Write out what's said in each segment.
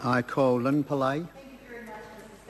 I call Lynn Pillay.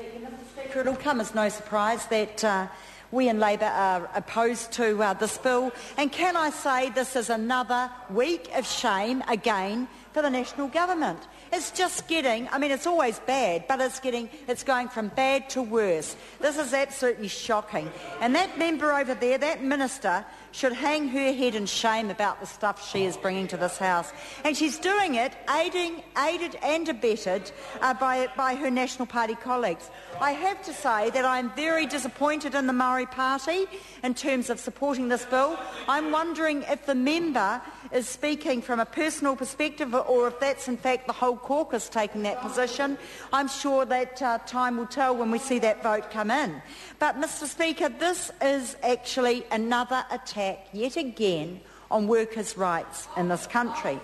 Mr. Speaker, it will come as no surprise that we in Labor are opposed to this bill. And can I say this is another week of shame again for the national government. It's just getting, I mean, it's always bad, but it's going from bad to worse. This is absolutely shocking. And that member over there, that minister, should hang her head in shame about the stuff she is bringing to this House. And she's doing it aided and abetted by her National Party colleagues. I have to say that I'm very disappointed in the Maori Party in terms of supporting this bill. I'm wondering if the member is speaking from a personal perspective or if that's in fact the whole caucus taking that position. I'm sure that time will tell when we see that vote come in. But, Mr. Speaker, this is actually another attack yet again on workers' rights in this country.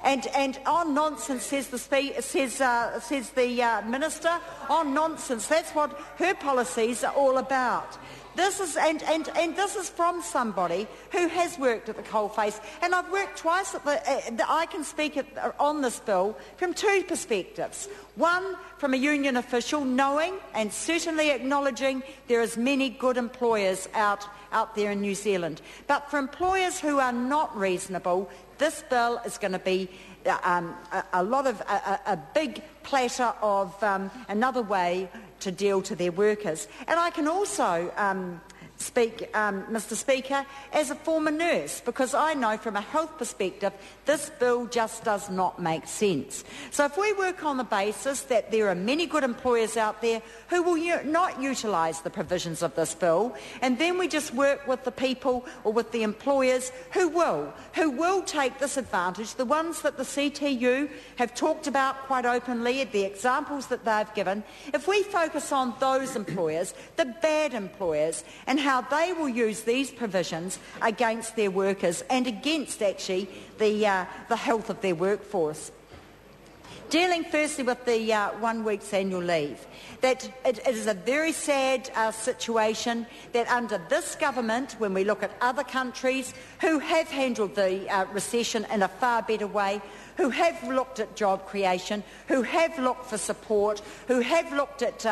And on nonsense, says the minister. On nonsense, that's what her policies are all about. This is this is from somebody who has worked at the coalface, and I've worked twice at I can speak on this bill from two perspectives. One, from a union official, knowing and certainly acknowledging there is many good employers out there in New Zealand. But for employers who are not reasonable, this bill is going to be a big platter of another way to deal to their workers. And I can also speak, Mr. Speaker, as a former nurse, because I know from a health perspective this bill just does not make sense. So if we work on the basis that there are many good employers out there who will not utilise the provisions of this bill, and then we just work with the people or with the employers who will take this advantage, the ones that the CTU have talked about quite openly, the examples that they've given, if we focus on those employers, the bad employers, and how they will use these provisions against their workers and against actually the health of their workforce. Dealing firstly with the 1 week's annual leave, that it is a very sad situation that under this government, when we look at other countries who have handled the recession in a far better way, who have looked at job creation, who have looked for support, who have looked at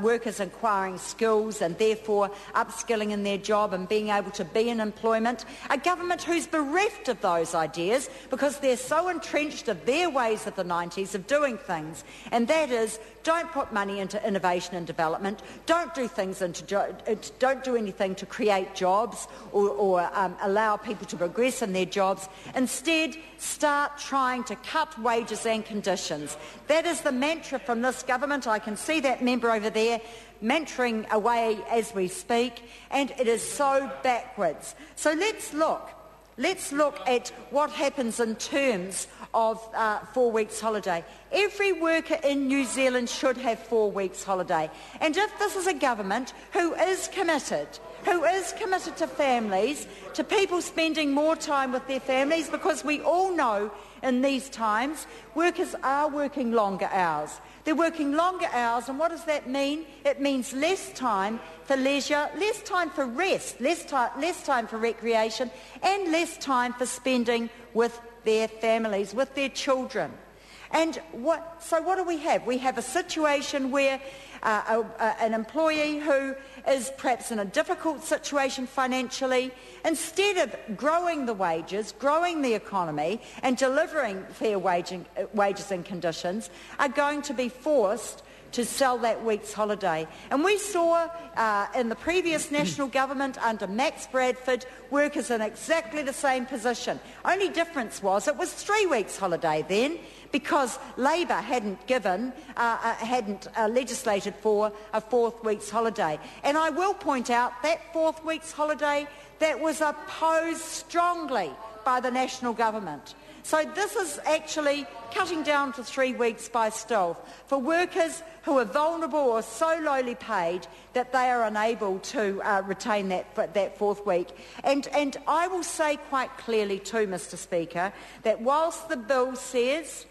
workers acquiring skills and therefore upskilling in their job and being able to be in employment, a government who's bereft of those ideas because they're so entrenched of their ways of the 90s of doing things, and that is, don't put money into innovation and development, don't do anything to create jobs or allow people to progress in their jobs. Instead, start trying to cut wages and conditions. That is the mantra from this government. I can see that member over there mentoring away as we speak, and it is so backwards. So let's look at what happens in terms of 4 weeks holiday. Every worker in New Zealand should have 4 weeks holiday. And if this is a government who is committed to families, to people spending more time with their families, because we all know in these times workers are working longer hours. They're working longer hours, and what does that mean? It means less time for leisure, less time for rest, less time for recreation, and less time for spending with their families, with their children. And so what do we have? We have a situation where an employee who is perhaps in a difficult situation financially, instead of growing the wages, growing the economy and delivering fair wages and conditions, are going to be forced to sell that week's holiday. And we saw in the previous national government under Max Bradford, workers in exactly the same position. Only difference was it was 3 weeks holiday then, because Labor hadn't legislated for a 4th week's holiday. And I will point out that 4th week's holiday that was opposed strongly by the national government. So this is actually cutting down to 3 weeks by stealth for workers who are vulnerable or so lowly paid that they are unable to retain that 4th week. And I will say quite clearly too, Mr. Speaker, that whilst the bill says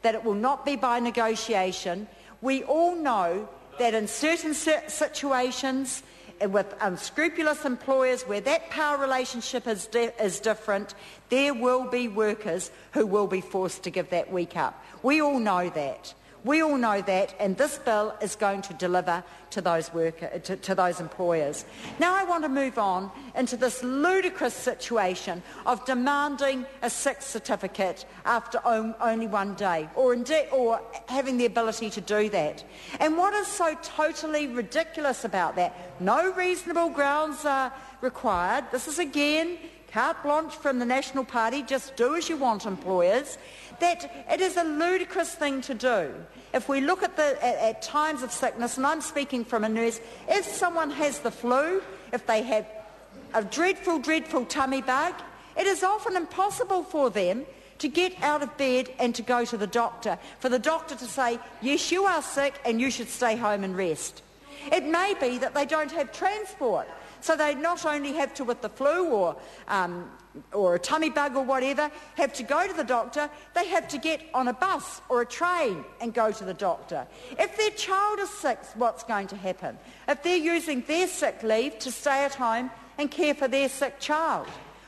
that it will not be by negotiation, we all know that in certain situations with unscrupulous employers where that power relationship is different, there will be workers who will be forced to give that week up. We all know that. We all know that, and this bill is going to deliver to those to those employers. Now I want to move on into this ludicrous situation of demanding a sick certificate after only one day, or having the ability to do that. And what is so totally ridiculous about that? No reasonable grounds are required. This is again carte blanche from the National Party, just do as you want, employers. That it is a ludicrous thing to do. If we look at times of sickness, and I'm speaking from a nurse, if someone has the flu, if they have a dreadful, dreadful tummy bug, it is often impossible for them to get out of bed and to go to the doctor, for the doctor to say, yes, you are sick and you should stay home and rest. It may be that they don't have transport, so they not only have to, with the flu or a tummy bug or whatever, have to go to the doctor, they have to get on a bus or a train and go to the doctor. If their child is sick, what's going to happen? If they're using their sick leave to stay at home and care for their sick child,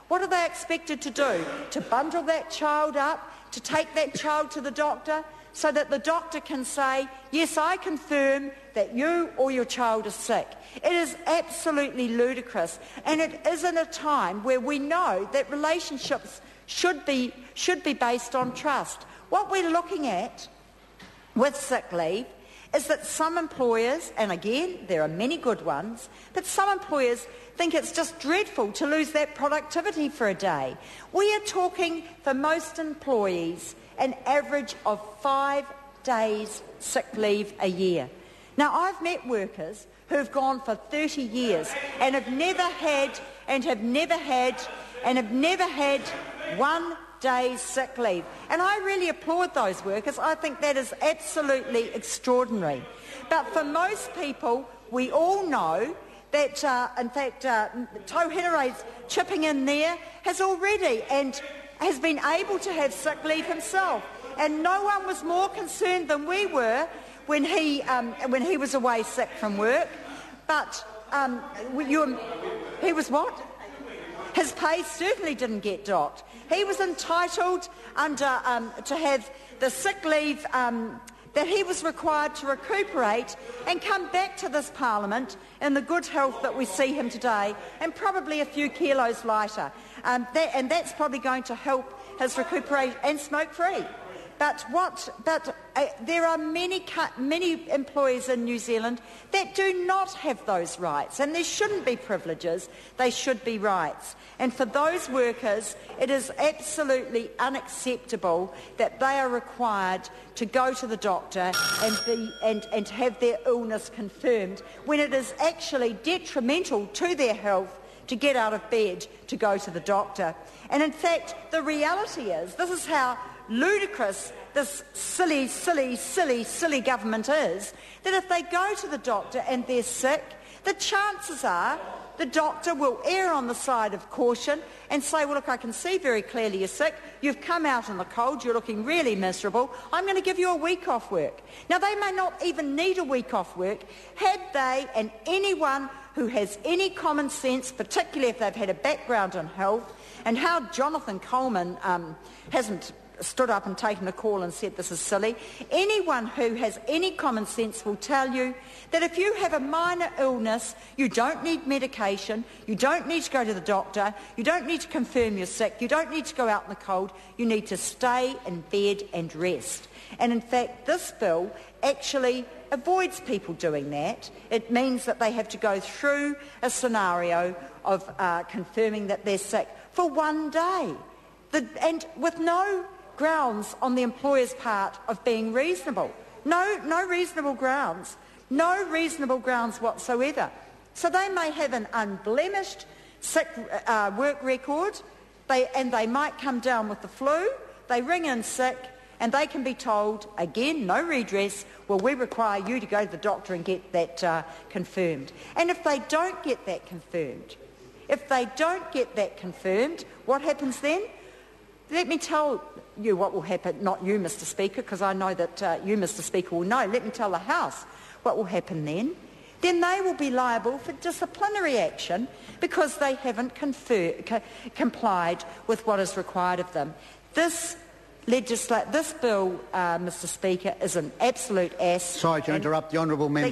what are they expected to do? To bundle that child up, to take that child to the doctor, so that the doctor can say, yes, I confirm that you or your child is sick. It is absolutely ludicrous, and it is in a time where we know that relationships should be based on trust. What we're looking at with sick leave is that some employers, and again, there are many good ones, but some employers think it's just dreadful to lose that productivity for a day. We are talking, for most employees, an average of 5 days sick leave a year. Now, I've met workers who've gone for 30 years and have never had 1 day's sick leave. And I really applaud those workers. I think that is absolutely extraordinary. But for most people, we all know that, in fact, Tauhenere's chipping in there has already and has been able to have sick leave himself. And no one was more concerned than we were when he was away sick from work. But he was what? His pay certainly didn't get docked. He was entitled to have the sick leave that he was required to recuperate and come back to this Parliament in the good health that we see him today, and probably a few kilos lighter. And that's probably going to help his recuperation, and smoke-free. But there are many employers in New Zealand that do not have those rights, and there shouldn't be privileges, they should be rights. And for those workers, it is absolutely unacceptable that they are required to go to the doctor and have their illness confirmed, when it is actually detrimental to their health to get out of bed to go to the doctor. And in fact, the reality is, this is how ludicrous this silly government is, that if they go to the doctor and they're sick, the chances are the doctor will err on the side of caution and say, well, look, I can see very clearly you're sick, you've come out in the cold, you're looking really miserable, I'm going to give you a week off work. Now, they may not even need a week off work had they, and anyone who has any common sense, particularly if they've had a background in health, and how Jonathan Coleman hasn't stood up and taken a call and said this is silly. Anyone who has any common sense will tell you that if you have a minor illness, you don't need medication, you don't need to go to the doctor, you don't need to confirm you're sick, you don't need to go out in the cold, you need to stay in bed and rest. And in fact, this bill actually avoids people doing that. It means that they have to go through a scenario of confirming that they're sick for 1 day, and with no grounds on the employer's part of being reasonable. No reasonable grounds. No reasonable grounds whatsoever. So they may have an unblemished sick work record, and they might come down with the flu, they ring in sick, and they can be told, again, no redress, well, we require you to go to the doctor and get that confirmed. And if they don't get that confirmed, what happens then? Let me tell you what will happen, not you, Mr. Speaker, because I know that you, Mr. Speaker, will know. Let me tell the House what will happen then. Then they will be liable for disciplinary action because they haven't complied with what is required of them. This This bill, Mr Speaker, is an absolute ass. Sorry to interrupt the honourable member.